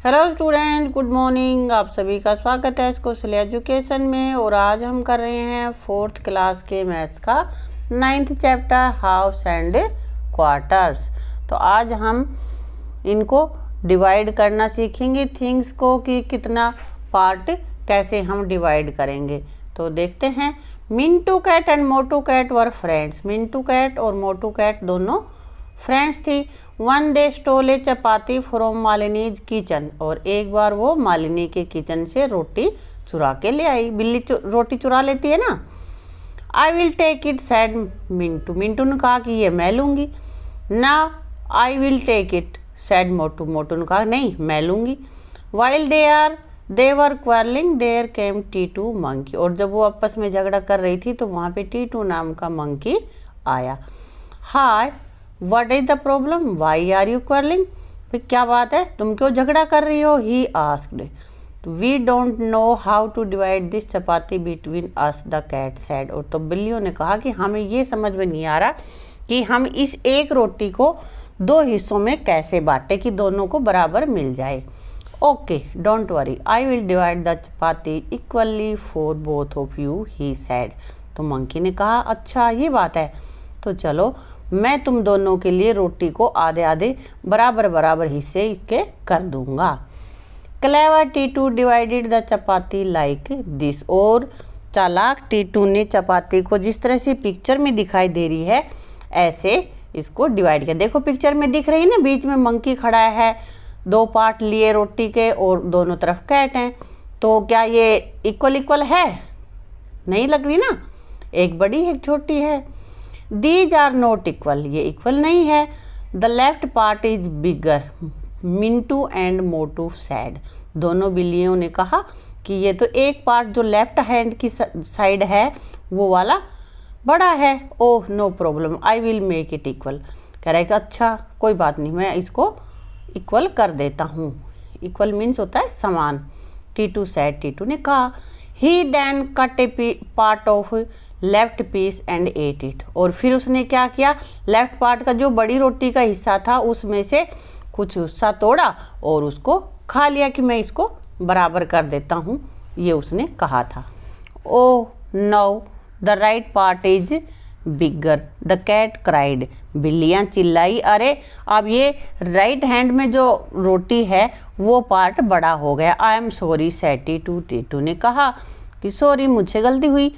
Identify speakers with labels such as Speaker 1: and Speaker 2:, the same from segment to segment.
Speaker 1: Hello student, good morning. आप सभी का स्वागत है कौशल एजुकेशन में। और आज हम कर रहे हैं 4th क्लास के मैथ्स का 9th chapter house and quarters. तो आज हम इनको डिवाइड करना सीखेंगे थिंग्स को, कि कितना पार्ट कैसे हम डिवाइड करेंगे। तो देखते हैं। Mintu cat and Motu cat were friends. Mintu cat और मोटू कैट दोनों फ्रेंड्स थी। One day stole a chapati from Malini's kitchen. और एक बार वो मालिनी के किचन से रोटी चुरा के ले आई। बिल्ली रोटी चुरा लेती है ना। I will take it said Mintu. Mintu ने कहा कि ये मैं लूँगी। ना I will take it said Motu. Motu ने कहा नहीं मैं लूँगी। While they were quarrelling there came Titu monkey. और जब वो आपस में झगड़ा कर रही थी तो वहाँ पे टीटू नाम का मंकी आया। Hi what is the problem, why are you quarrelling. फिर क्या बात है, तुम क्यों झगड़ा कर रही हो। He asked. We don't know how to divide this chapati between us, the cat said. और तो बिल्लियों ने कहा कि हमें ये समझ में नहीं आ रहा कि हम इस एक रोटी को 2 हिस्सों में कैसे बांटे कि दोनों को बराबर मिल जाए। Okay don't worry, I will divide the chapati equally for both of you, he said. तो मंकी ने कहा अच्छा ये बात है, तो चलो मैं तुम दोनों के लिए रोटी को आधे आधे बराबर बराबर हिस्से इसके कर दूंगा। Clever Titu divided the chapati like this. और चालाक टीटू ने चपाती को जिस तरह से पिक्चर में दिखाई दे रही है ऐसे इसको डिवाइड किया। देखो पिक्चर में दिख रही है ना, बीच में मंकी खड़ा है, 2 पार्ट लिए रोटी के और दोनों तरफ कैट हैं। तो क्या ये इक्वल है? नहीं लग रही ना, एक बड़ी एक छोटी है। These are not equal, ये इक्वल नहीं है। The left part is bigger, Mintu and Motu said। दोनों बिल्लियों ने कहा कि ये तो एक पार्ट जो लेफ्ट हैंड की साइड है वो वाला बड़ा है। Oh no problem, I will make it equal. कह रहा है कि अच्छा कोई बात नहीं, मैं इसको इक्वल कर देता हूँ। इक्वल मीन्स होता है समान। टीटू said, टीटू ने कहा। He then cut a part of left piece and ate it. और फिर उसने क्या किया, लेफ्ट पार्ट का जो बड़ी रोटी का हिस्सा था उसमें से कुछ हिस्सा तोड़ा और उसको खा लिया कि मैं इसको बराबर कर देता हूँ, ये उसने कहा था। Oh no the right part is bigger, the cat cried. बिल्लियाँ चिल्लाई अरे अब ये राइट हैंड में जो रोटी है वो पार्ट बड़ा हो गया। I am sorry said Titu. Titu ने कहा कि सॉरी मुझसे गलती हुई।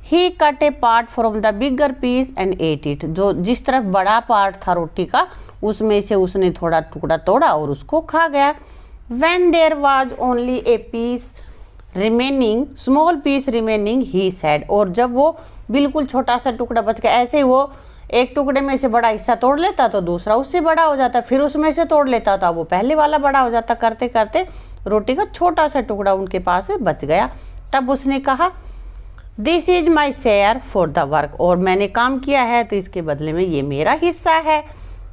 Speaker 1: He cut a part from the bigger piece and ate it. जो जिस तरफ बड़ा पार्ट था रोटी का उसमें से उसने थोड़ा टुकड़ा तोड़ा और उसको खा गया। When there was only a piece remaining, small piece remaining, he said. और जब वो बिल्कुल छोटा सा टुकड़ा बच गया, ऐसे वो एक टुकड़े में से बड़ा हिस्सा तोड़ लेता तो दूसरा उससे बड़ा हो जाता, फिर उसमें से तोड़ लेता तो वो पहले वाला बड़ा हो जाता। करते करते रोटी का छोटा सा टुकड़ा उनके पास बच गया। तब उसने कहा this is my share for the work. और मैंने काम किया है तो इसके बदले में ये मेरा हिस्सा है।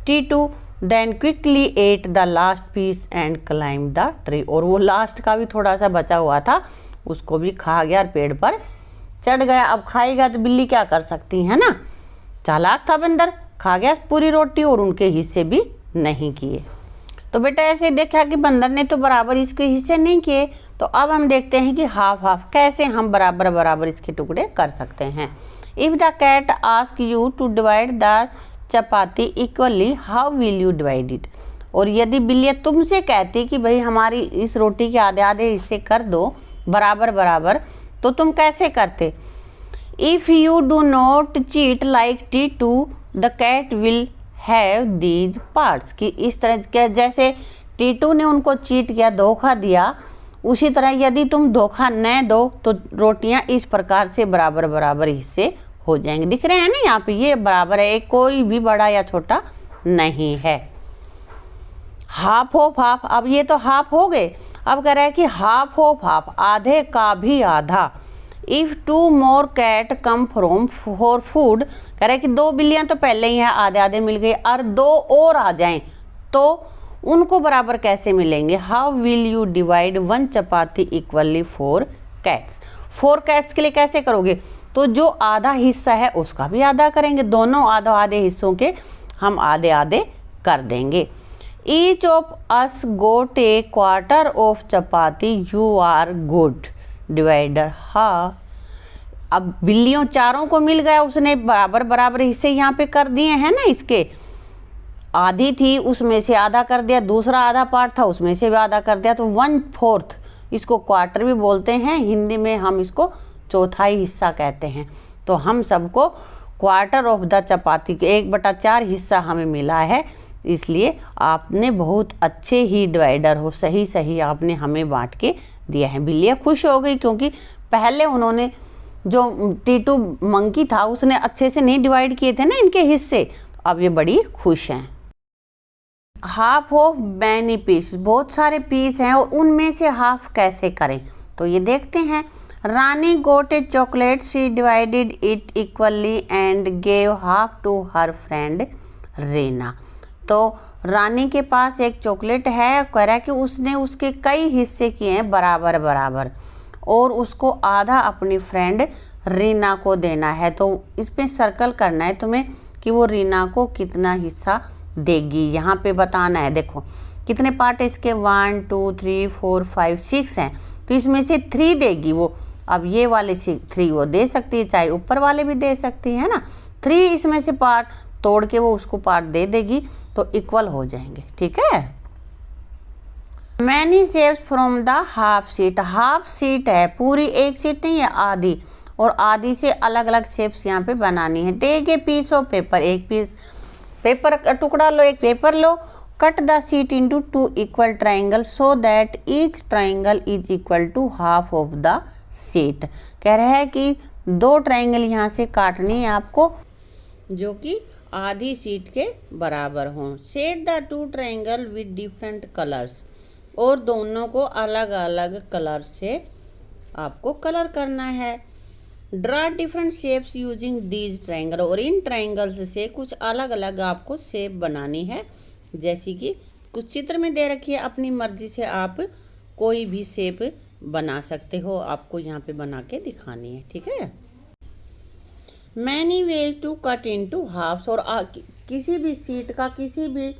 Speaker 1: Titu then quickly ate the last piece and climb the tree. और वो लास्ट का भी थोड़ा सा बचा हुआ था उसको भी खा गया और पेड़ पर चढ़ गया। अब खाएगा तो बिल्ली क्या कर सकती है ना, चालाक था बंदर, खा गया पूरी रोटी और उनके हिस्से भी नहीं किए। तो बेटा ऐसे देखा कि बंदर ने तो बराबर इसके हिस्से नहीं किए। तो अब हम देखते हैं कि हाफ हाफ कैसे हम बराबर बराबर इसके टुकड़े कर सकते हैं। If the cat ask you to divide the chapati equally, how will you divide it. और यदि बिल्लियाँ तुमसे कहती कि भाई हमारी इस रोटी के आधे आधे हिस्से कर दो बराबर बराबर, तो तुम कैसे करते। If you do not cheat like Titu the cat will have these parts. कि इस तरह के जैसे टीटू ने उनको चीट किया, धोखा दिया, उसी तरह यदि तुम धोखा न दो तो रोटियां इस प्रकार से बराबर बराबर हिस्से हो जाएंगे। दिख रहे हैं ना यहाँ पे, ये बराबर है, कोई भी बड़ा या छोटा नहीं है। हाफ ऑफ हाफ, अब ये तो हाफ हो गए। अब कह रहा है कि हाफ ऑफ हाफ, आधे का भी आधा। If 2 more cat come from for food, कह रहा है कि 2 बिल्लियाँ तो पहले ही हैं, आधे आधे मिल गए, और 2 और आ जाएं तो उनको बराबर कैसे मिलेंगे। How will you divide 1 chapati equally 4 cats. 4 cats के लिए कैसे करोगे, तो जो आधा हिस्सा है उसका भी आधा करेंगे, दोनों आधे आधे हिस्सों के हम आधे आधे कर देंगे। Each of us got a quarter of chapati, you are good divider. हाँ, अब बिल्लियों चारों को मिल गया, उसने बराबर बराबर हिस्से यहाँ पे कर दिए हैं ना। इसके आधी थी उसमें से आधा कर दिया, दूसरा आधा पार्ट था उसमें से भी आधा कर दिया, तो 1/4 इसको क्वार्टर भी बोलते हैं, हिंदी में हम इसको चौथाई हिस्सा कहते हैं। तो हम सबको क्वार्टर ऑफ द चपाती के 1/4 हिस्सा हमें मिला है, इसलिए आपने बहुत अच्छे ही डिवाइडर हो, सही सही आपने हमें बांट के दिया है। बिल्लियाँ खुश हो गई क्योंकि पहले उन्होंने जो टीटू मंकी था उसने अच्छे से नहीं डिवाइड किए थे ना इनके हिस्से, अब ये बड़ी खुश हैं। हाफ ऑफ मैनी पीस, बहुत सारे पीस हैं और उनमें से हाफ कैसे करें तो ये देखते हैं। Rani got a chocolate, she divided it equally and gave half to her friend Reena. तो रानी के पास एक चॉकलेट है, कह रहा है कि उसने उसके कई हिस्से किए हैं बराबर बराबर और उसको आधा अपनी फ्रेंड रीना को देना है। तो इस पे सर्कल करना है तुम्हें कि वो रीना को कितना हिस्सा देगी, यहाँ पे बताना है। देखो कितने पार्ट है इसके, 1 2 3 4 5 6 हैं, तो इसमें से 3 देगी वो। अब ये वाले 3 वो दे सकती है, चाहे ऊपर वाले भी दे सकती है ना। 3 इसमें से पार्ट तोड़ के वो उसको पार्ट दे देगी तो इक्वल हो जाएंगे, ठीक है। Many shapes from the half seat, half seat है, पूरी एक सीट नहीं है, आधी, और आधी से अलग अलग शेप्स यहाँ पे बनानी है। Take a piece of paper, एक पीस पेपर का टुकड़ा लो, एक पेपर लो। Cut the sheet into 2 equal triangle so that each triangle is equal to half of the sheet. कह रहा है कि 2 ट्राइंगल यहाँ से काटनी है आपको जो कि आधी शीट के बराबर हों। Set the 2 triangle with different colours, और दोनों को अलग अलग कलर से आपको कलर करना है। Draw different shapes using these triangle, और इन ट्राइंगल्स से कुछ अलग अलग आपको शेप बनानी है। जैसी कि कुछ चित्र में दे रखी है, अपनी मर्जी से आप कोई भी शेप बना सकते हो, आपको यहाँ पे बना के दिखानी है, ठीक है। Many ways to cut into halves, और किसी भी शीट का किसी भी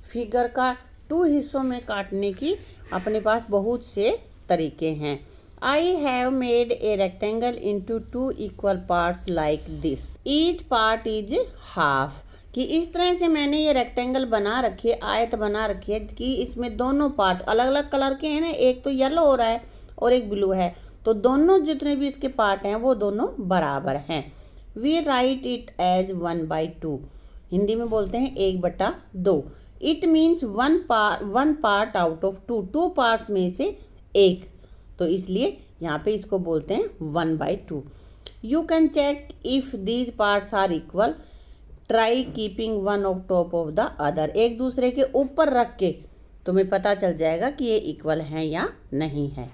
Speaker 1: फिगर का 2 हिस्सों में काटने की अपने पास बहुत से तरीके हैं। I have made a rectangle into 2 equal parts like this. Each part is half. कि इस तरह से मैंने ये रेक्टेंगल बना रखी है, आयत बना रखी है कि इसमें दोनों पार्ट अलग अलग कलर के हैं ना, एक तो येलो हो रहा है और एक ब्लू है, तो दोनों जितने भी इसके पार्ट हैं वो दोनों बराबर हैं। We write it as 1/2, Hindi में बोलते हैं 1/2। It means one part out of 2 parts में से एक, तो इसलिए यहाँ पे इसको बोलते हैं 1/2। You can check if these parts are equal, try keeping one of top of the other, एक दूसरे के ऊपर रख के तुम्हें पता चल जाएगा कि ये इक्वल हैं या नहीं है।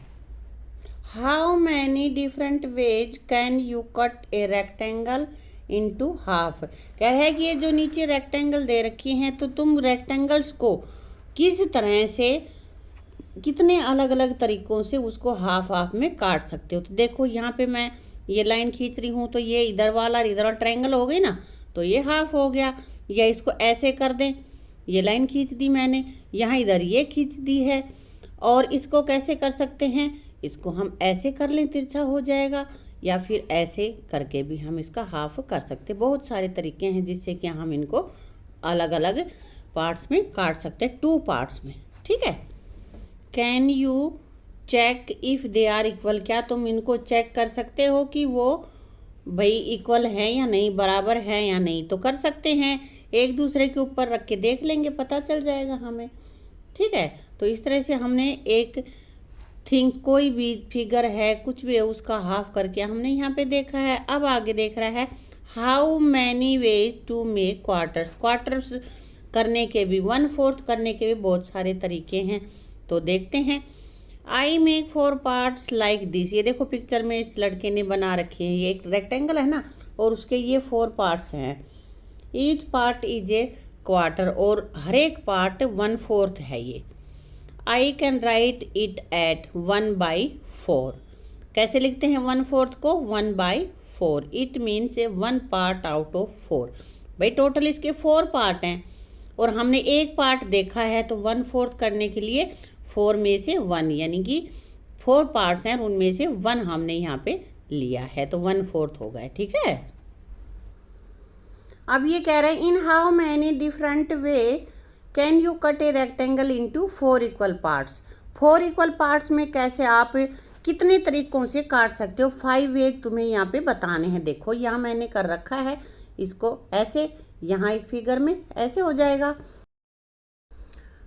Speaker 1: How many different ways can you cut a rectangle into half. कह रहा है कि ये जो नीचे रेक्टेंगल दे रखी हैं, तो तुम रेक्टेंगल्स को किस तरह से, कितने अलग अलग तरीकों से उसको हाफ हाफ में काट सकते हो। तो देखो यहाँ पे मैं ये लाइन खींच रही हूँ, तो ये इधर वाला ट्रायंगल हो गई ना, तो ये हाफ हो गया। या इसको ऐसे कर दें, ये लाइन खींच दी मैंने, यहाँ इधर ये खींच दी है। और इसको कैसे कर सकते हैं, इसको हम ऐसे कर लें, तिरछा हो जाएगा, या फिर ऐसे करके भी हम इसका हाफ कर सकते। बहुत सारे तरीके हैं जिससे कि हम इनको अलग अलग पार्ट्स में काट सकते हैं, 2 पार्ट्स में, ठीक है। Can you check if they are equal, क्या तुम इनको चेक कर सकते हो कि वो भाई इक्वल है या नहीं, बराबर है या नहीं। तो कर सकते हैं, एक दूसरे के ऊपर रख के देख लेंगे, पता चल जाएगा हमें, ठीक है। तो इस तरह से हमने एक थिंग्स, कोई भी फिगर है, कुछ भी है, उसका हाफ करके हमने यहाँ पे देखा है। अब आगे देख रहा है how many ways to make quarters. Quarters करने के भी, 1/4 करने के भी बहुत सारे तरीके हैं, तो देखते हैं। I make 4 parts like this, ये देखो पिक्चर में इस लड़के ने बना रखे हैं, ये एक रेक्टेंगल है ना, और उसके ये 4 पार्ट्स हैं। Each part is a quarter, और हर एक पार्ट 1/4 है ये। I can write it at 1/4, कैसे लिखते हैं 1/4 को, 1/4। It means A 1 part out of 4। भाई टोटल इसके 4 पार्ट हैं, और हमने एक पार्ट देखा है, तो 1/4 करने के लिए 4 में से 1, यानी कि 4 पार्ट्स हैं, उनमें से 1 हमने यहाँ पे लिया है, तो 1/4 हो गए। ठीक है। अब ये कह रहे हैं in how many different way can you cut a rectangle into 4 equal parts. 4 equal parts में कैसे आप कितने तरीकों से काट सकते हो, 5 वे तुम्हें यहाँ पे बताने हैं। देखो यहाँ मैंने कर रखा है इसको ऐसे, यहाँ इस फिगर में ऐसे हो जाएगा।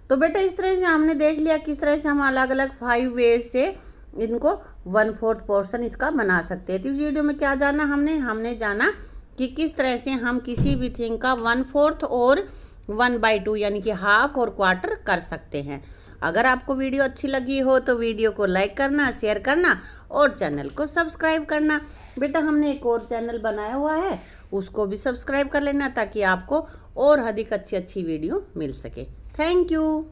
Speaker 1: तो बेटा इस तरह से हमने देख लिया किस तरह से हम अलग अलग 5 वे से इनको 1/4 पोर्शन इसका बना सकते हैं। तो इस वीडियो में क्या जाना हमने जाना कि किस तरह से हम किसी भी थिंग का 1/4 और 1/2 यानी कि हाफ और क्वार्टर कर सकते हैं। अगर आपको वीडियो अच्छी लगी हो तो वीडियो को लाइक करना, शेयर करना और चैनल को सब्सक्राइब करना। बेटा हमने एक और चैनल बनाया हुआ है, उसको भी सब्सक्राइब कर लेना ताकि आपको और अधिक अच्छी वीडियो मिल सके। Thank you.